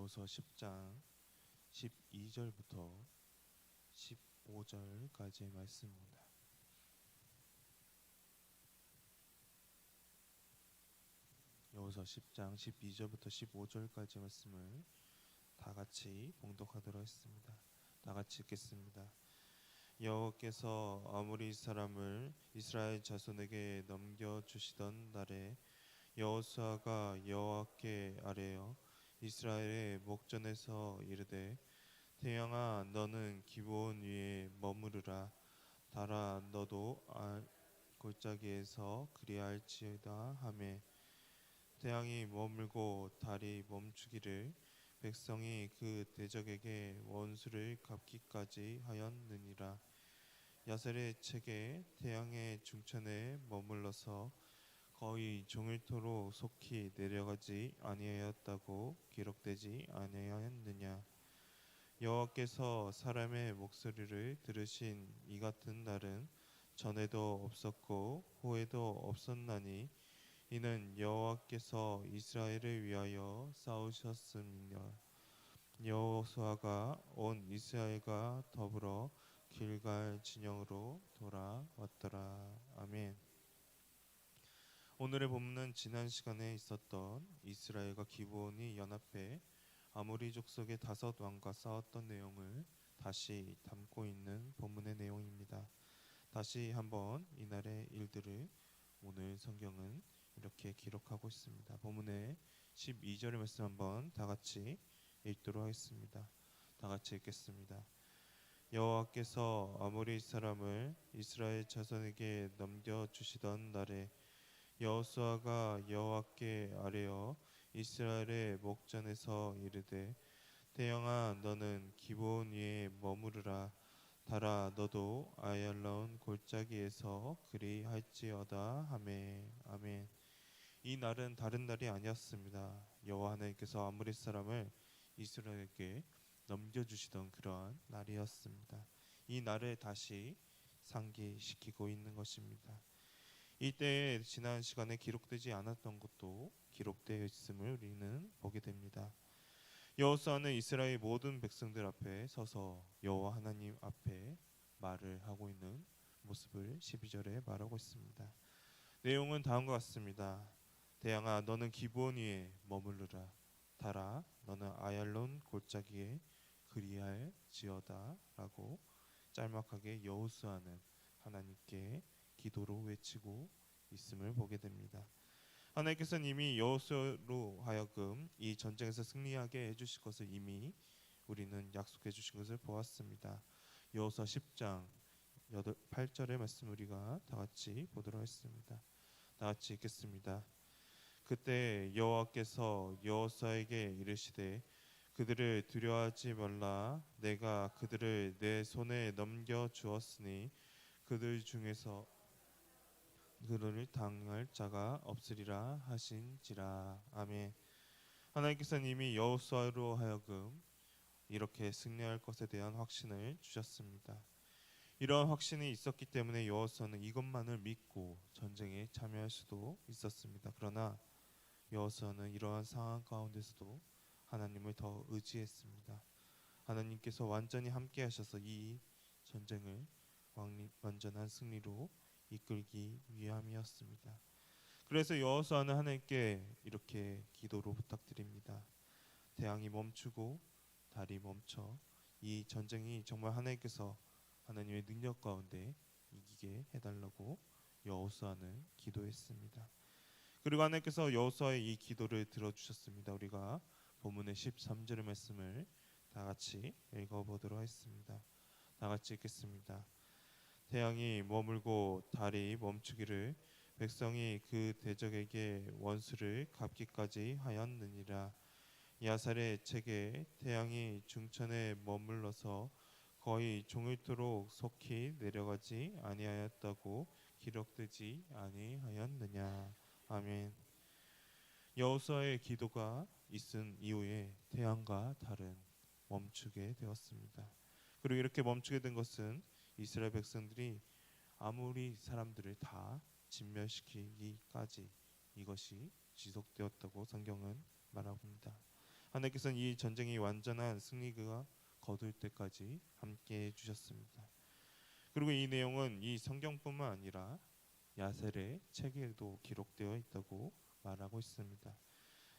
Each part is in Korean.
여호수아 10장 12절부터 15절까지의 말씀입니다. 여호수아 10장 12절부터 15절까지 말씀을 다 같이 봉독하도록 하겠습니다. 다 같이 읽겠습니다. 여호와께서 아모리 사람을 이스라엘 자손에게 넘겨주시던 날에 여호수아가 여호와께 아뢰어 이스라엘의 목전에서 이르되 태양아 너는 기브온 위에 머무르라. 달아 너도 골짜기에서 그리할지어다 하매 태양이 머물고 달이 멈추기를 백성이 그 대적에게 원수를 갚기까지 하였느니라. 야셀의 책에 태양의 중천에 머물러서 거의 종일토록 속히 내려가지 아니하였다고 기록되지 아니하였느냐. 여호와께서 사람의 목소리를 들으신 이 같은 날은 전에도 없었고 후에도 없었나니 이는 여호와께서 이스라엘을 위하여 싸우셨음이니라. 여호수아가 온 이스라엘과 더불어 길갈 진영으로 돌아왔더라. 아멘. 오늘의 본문은 지난 시간에 있었던 이스라엘과 기브온이 연합해 아모리 족속의 5왕과 싸웠던 내용을 다시 담고 있는 본문의 내용입니다. 다시 한번 이날의 일들을 오늘 성경은 이렇게 기록하고 있습니다. 본문의 12절의 말씀 한번 다 같이 읽도록 하겠습니다. 다 같이 읽겠습니다. 여호와께서 아모리 사람을 이스라엘 자손에게 넘겨주시던 날에 여호수아가 여호와께 아뢰어 이스라엘의 목전에서 이르되 태양아 너는 기브온 위에 머무르라. 달아 너도 아얄라온 골짜기에서 그리할지어다 하매. 아멘. 이 날은 다른 날이 아니었습니다. 여호와 하나님께서 아모리 사람을 이스라엘에게 넘겨주시던 그러한 날이었습니다. 이 날을 다시 상기시키고 있는 것입니다. 이때에 지난 시간에 기록되지 않았던 것도 기록되어 있음을 우리는 보게 됩니다. 여호수아는 이스라엘 모든 백성들 앞에 서서 여호와 하나님 앞에 말을 하고 있는 모습을 12절에 말하고 있습니다. 내용은 다음과 같습니다. 태양아 너는 기브온 위에 머무르라. 달아 너는 아얄론 골짜기에 그리할지어다 라고 짤막하게 여호수아는 하나님께 기도로 외치고 있음을 보게 됩니다. 하나님께서는 이미 여호수아로 하여금 이 전쟁에서 승리하게 해주실 것을 이미 우리는 약속해 주신 것을 보았습니다. 여호수아 10장 8절의 말씀 우리가 다 같이 보도록 하겠습니다. 다 같이 읽겠습니다. 그때 여호와께서 여호수아에게 이르시되 그들을 두려워하지 말라. 내가 그들을 내 손에 넘겨 주었으니 그들 중에서 그들을 당할 자가 없으리라 하신지라. 아멘. 하나님께서는 이미 여호수아로 하여금 이렇게 승리할 것에 대한 확신을 주셨습니다. 이러한 확신이 있었기 때문에 여호수아는 이것만을 믿고 전쟁에 참여할 수도 있었습니다. 그러나 여호수아는 이러한 상황 가운데서도 하나님을 더 의지했습니다. 하나님께서 완전히 함께 하셔서 이 전쟁을 완전한 승리로 이끌기 위함이었습니다. 그래서 여호수아는 하나님께 이렇게 기도로 부탁드립니다. 태양이 멈추고 달이 멈춰 이 전쟁이 정말 하나님께서 하나님의 능력 가운데 이기게 해달라고 여호수아는 기도했습니다. 그리고 하나님께서 여호수아의 이 기도를 들어주셨습니다. 우리가 본문의 13절의 말씀을 다 같이 읽어보도록 하겠습니다. 다 같이 읽겠습니다. 태양이 머물고 달이 멈추기를 백성이 그 대적에게 원수를 갚기까지 하였느니라. 야살의 책에 태양이 중천에 머물러서 거의 종일토록 속히 내려가지 아니하였다고 기록되지 아니하였느냐. 아멘. 여호수아의 기도가 있은 이후에 태양과 달은 멈추게 되었습니다. 그리고 이렇게 멈추게 된 것은 이스라엘 백성들이 아모리 사람들을 다 진멸시키기까지 이것이 지속되었다고 성경은 말합니다. 하나님께서는 이 전쟁이 완전한 승리가 거둘 때까지 함께 해주셨습니다. 그리고 이 내용은 이 성경뿐만 아니라 야셀의 책에도 기록되어 있다고 말하고 있습니다.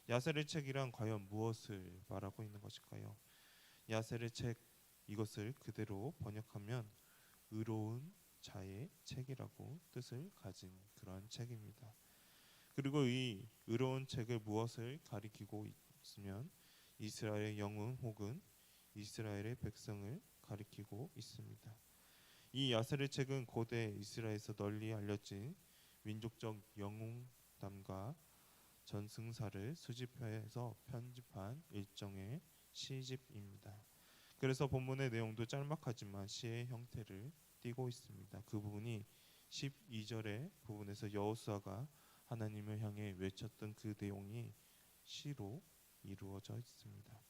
야셀의 책이란 과연 무엇을 말하고 있는 것일까요? 야셀의 책, 이것을 그대로 번역하면 의로운 자의 책이라고 뜻을 가진 그러한 책입니다. 그리고 이 의로운 책을 무엇을 가리키고 있으면 이스라엘의 영웅 혹은 이스라엘의 백성을 가리키고 있습니다. 이 야셀의 책은 고대 이스라엘에서 널리 알려진 민족적 영웅담과 전승사를 수집해서 편집한 일종의 시집입니다. 그래서 본문의 내용도 짤막하지만 시의 형태를 띠고 있습니다. 그 부분이 12절의 부분에서 여호수아가 하나님을 향해 외쳤던 그 내용이 시로 이루어져 있습니다.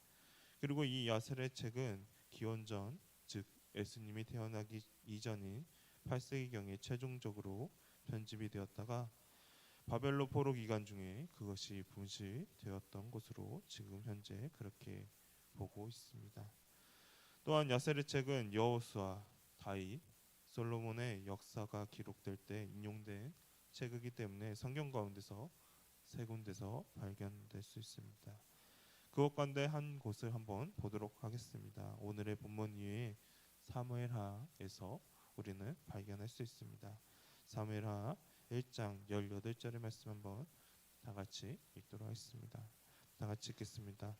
그리고 이 야셀의 책은 기원전, 즉 예수님이 태어나기 이전인 8세기경에 최종적으로 편집이 되었다가 바벨론 포로 기간 중에 그것이 분실되었던 것으로 지금 현재 그렇게 보고 있습니다. 또한 야셀의 책은 여호수아, 다윗, 솔로몬의 역사가 기록될 때 인용된 책이기 때문에 성경 가운데서 세 군데서 발견될 수 있습니다. 그것 가운데 한 곳을 한번 보도록 하겠습니다. 오늘의 본문 위에 사무엘하에서 우리는 발견할 수 있습니다. 사무엘하 1장 18절의 말씀 한번 다 같이 읽도록 하겠습니다. 다 같이 읽겠습니다.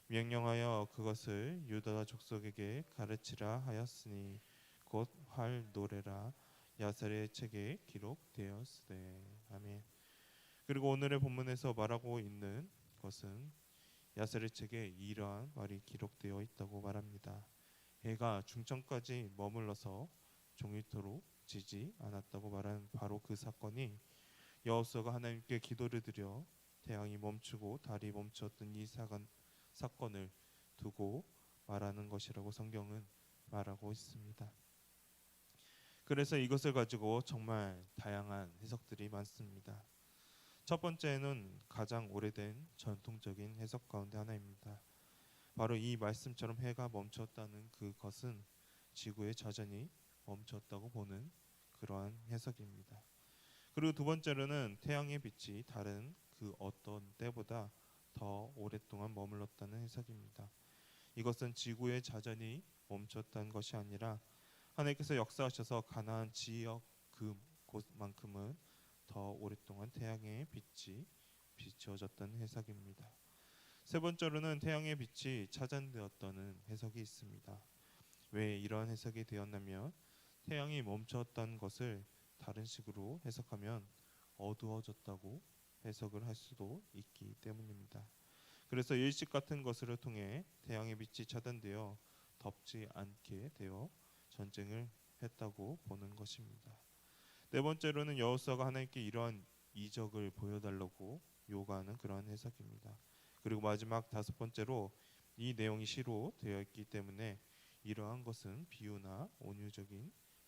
명령하여 그것을 유다 족속에게 가르치라 하였으니 곧 할 노래라 야셀의 책에 기록되었으되. 아멘. 그리고 오늘의 본문에서 말하고 있는 것은 야셀의 책에 이러한 말이 기록되어 있다고 말합니다. 해가 중천까지 머물러서 종일토록 지지 않았다고 말하는 바로 그 사건이 여호수아가 하나님께 기도를 드려 태양이 멈추고 달이 멈추었던 이 사건을 두고 말하는 것이라고 성경은 말하고 있습니다. 그래서 이것을 가지고 정말 다양한 해석들이 많습니다. 첫 번째는 가장 오래된 전통적인 해석 가운데 하나입니다. 바로 이 말씀처럼 해가 멈췄다는 그것은 지구의 자전이 멈췄다고 보는 그러한 해석입니다. 그리고 두 번째로는 태양의 빛이 다른 그 어떤 때보다 더 오랫동안 머물렀다는 해석입니다. 이것은 지구의 자전이 멈췄다는 것이 아니라 하나님께서 역사하셔서 가나안 지역 그곳만큼은 더 오랫동안 태양의 빛이 비춰졌다는 해석입니다. 세 번째로는 태양의 빛이 차단되었다는 해석이 있습니다. 왜 이러한 해석이 되었냐면 태양이 멈췄다는 것을 다른 식으로 해석하면 어두워졌다고 해석을 할 수도 있기 때문입니다. 그래서 일식 같은 것을 통해 태양의 빛이 차단되어 덥지 않게 되어 전쟁을 했다고 보는 것입니다. 네 번째로는 여호수아가 하나님께 이러한 이적을 보여달라고 요구하는 그러한 해석입니다. 그리고 마지막 다섯 번째로 이 내용이 시로 되어 있기 때문에 이러한 것은 비유나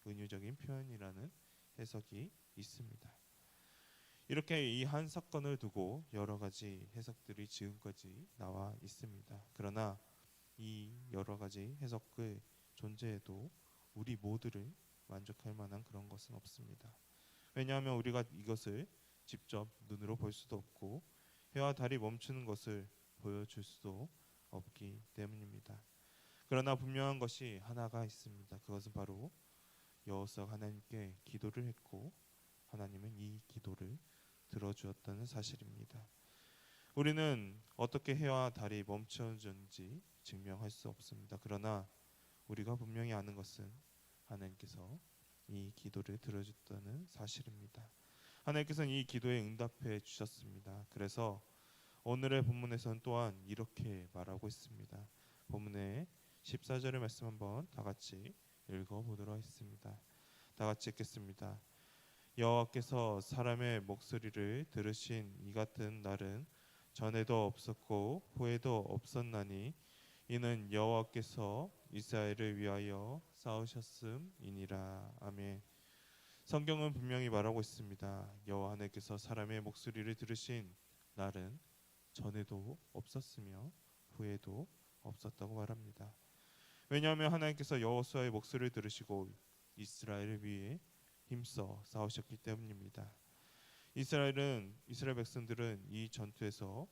은유적인 표현이라는 해석이 있습니다. 이렇게 이 한 사건을 두고 여러 가지 해석들이 지금까지 나와 있습니다. 그러나 이 여러 가지 해석의 존재에도 우리 모두를 만족할 만한 그런 것은 없습니다. 왜냐하면 우리가 이것을 직접 눈으로 볼 수도 없고 해와 달이 멈추는 것을 보여줄 수도 없기 때문입니다. 그러나 분명한 것이 하나가 있습니다. 그것은 바로 여호수아가 하나님께 기도를 했고 하나님은 이 기도를 들어주었다는 사실입니다. 우리는 어떻게 해와 달이 멈춰졌는지 증명할 수 없습니다. 그러나 우리가 분명히 아는 것은 하나님께서 이 기도를 들어줬다는 사실입니다. 하나님께서는 이 기도에 응답해 주셨습니다. 그래서 오늘의 본문에서는 또한 이렇게 말하고 있습니다. 본문의 14절의 말씀 한번 다 같이 읽어보도록 하겠습니다. 다 같이 읽겠습니다. 여호와께서 사람의 목소리를 들으신 이 같은 날은 전에도 없었고 후에도 없었나니 이는 여호와께서 이스라엘을 위하여 싸우셨음이니라. 아멘. 성경은 분명히 말하고 있습니다. 여호와 하나님께서 사람의 목소리를 들으신 날은 전에도 없었으며 후회도 없었다고 말합니다. 왜냐하면 하나님께서 여호수아의 목소리를 들으시고 이스라엘을 위해 힘써 싸우셨기 때문입니다. 이스라엘 백성들은 이 전투에서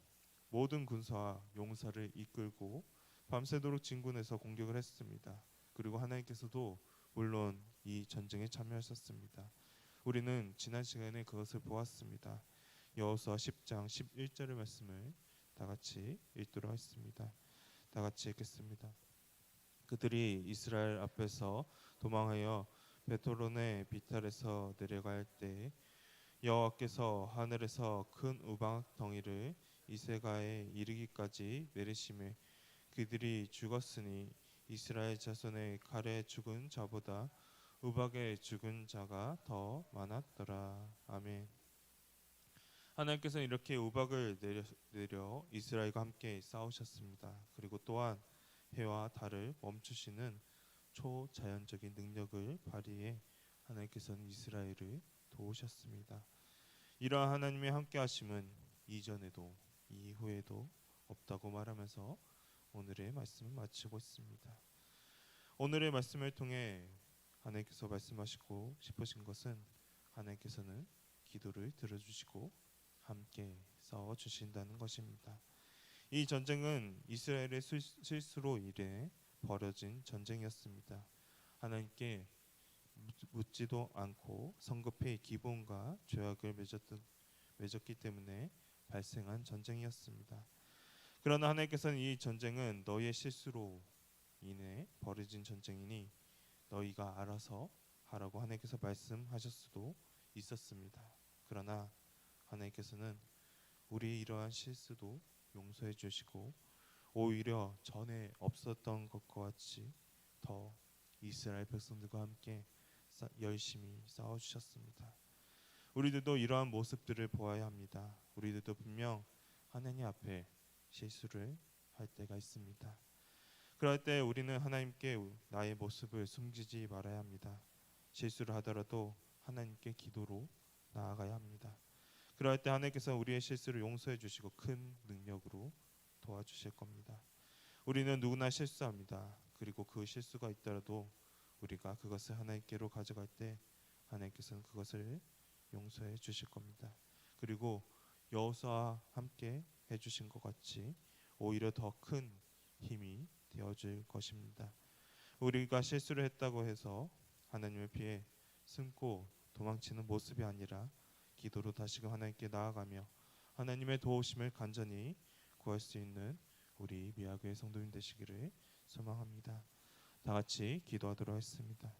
모든 군사와 용사를 이끌고 밤새도록 진군해서 공격을 했습니다. 그리고 하나님께서도 물론 이 전쟁에 참여하셨습니다. 우리는 지난 시간에 그것을 보았습니다. 여호수아 10장 11절의 말씀을 다 같이 읽도록 하겠습니다. 다 같이 읽겠습니다. 그들이 이스라엘 앞에서 도망하여 베토론의 비탈에서 내려갈 때 여호와께서 하늘에서 큰 우박 덩이를 이세가에 이르기까지 내리심에 그들이 죽었으니 이스라엘 자손의 칼에 죽은 자보다 우박에 죽은 자가 더 많았더라. 아멘. 하나님께서는 이렇게 우박을 내려 이스라엘과 함께 싸우셨습니다. 그리고 또한 해와 달을 멈추시는 초자연적인 능력을 발휘해 하나님께서는 이스라엘을 도우셨습니다. 이러한 하나님의 함께하심은 이전에도 이후에도 없다고 말하면서 오늘의 말씀을 마치고 있습니다. 오늘의 말씀을 통해 하나님께서 말씀하시고 싶으신 것은 하나님께서는 기도를 들어주시고 함께 싸워주신다는 것입니다. 이 전쟁은 이스라엘의 실수로 인해 벌어진 전쟁이었습니다. 하나님께 묻지도 않고 성급히 기본과 죄악을 맺었기 때문에 발생한 전쟁이었습니다. 그러나 하나님께서는 이 전쟁은 너희의 실수로 인해 벌어진 전쟁이니 너희가 알아서 하라고 하나님께서 말씀하실 수도 있었습니다. 그러나 하나님께서는 우리의 이러한 실수도 용서해 주시고 오히려 전에 없었던 것과 같이 더 이스라엘 백성들과 함께 열심히 싸워주셨습니다. 우리들도 이러한 모습들을 보아야 합니다. 우리들도 분명 하나님 앞에 실수를 할 때가 있습니다. 그럴 때 우리는 하나님께 나의 모습을 숨기지 말아야 합니다. 실수를 하더라도 하나님께 기도로 나아가야 합니다. 그럴 때 하나님께서 우리의 실수를 용서해 주시고 큰 능력으로 도와주실 겁니다. 우리는 누구나 실수합니다. 그리고 그 실수가 있더라도 우리가 그것을 하나님께로 가져갈 때 하나님께서는 그것을 용서해 주실 겁니다. 그리고 여호수아와 함께 해주신 것 같이 오히려 더 큰 힘이 되어줄 것입니다. 우리가 실수를 했다고 해서 하나님을 피해 숨고 도망치는 모습이 아니라 기도로 다시금 하나님께 나아가며 하나님의 도우심을 간절히 구할 수 있는 우리 미아교회 성도님 되시기를 소망합니다. 다 같이 기도하도록 하겠습니다.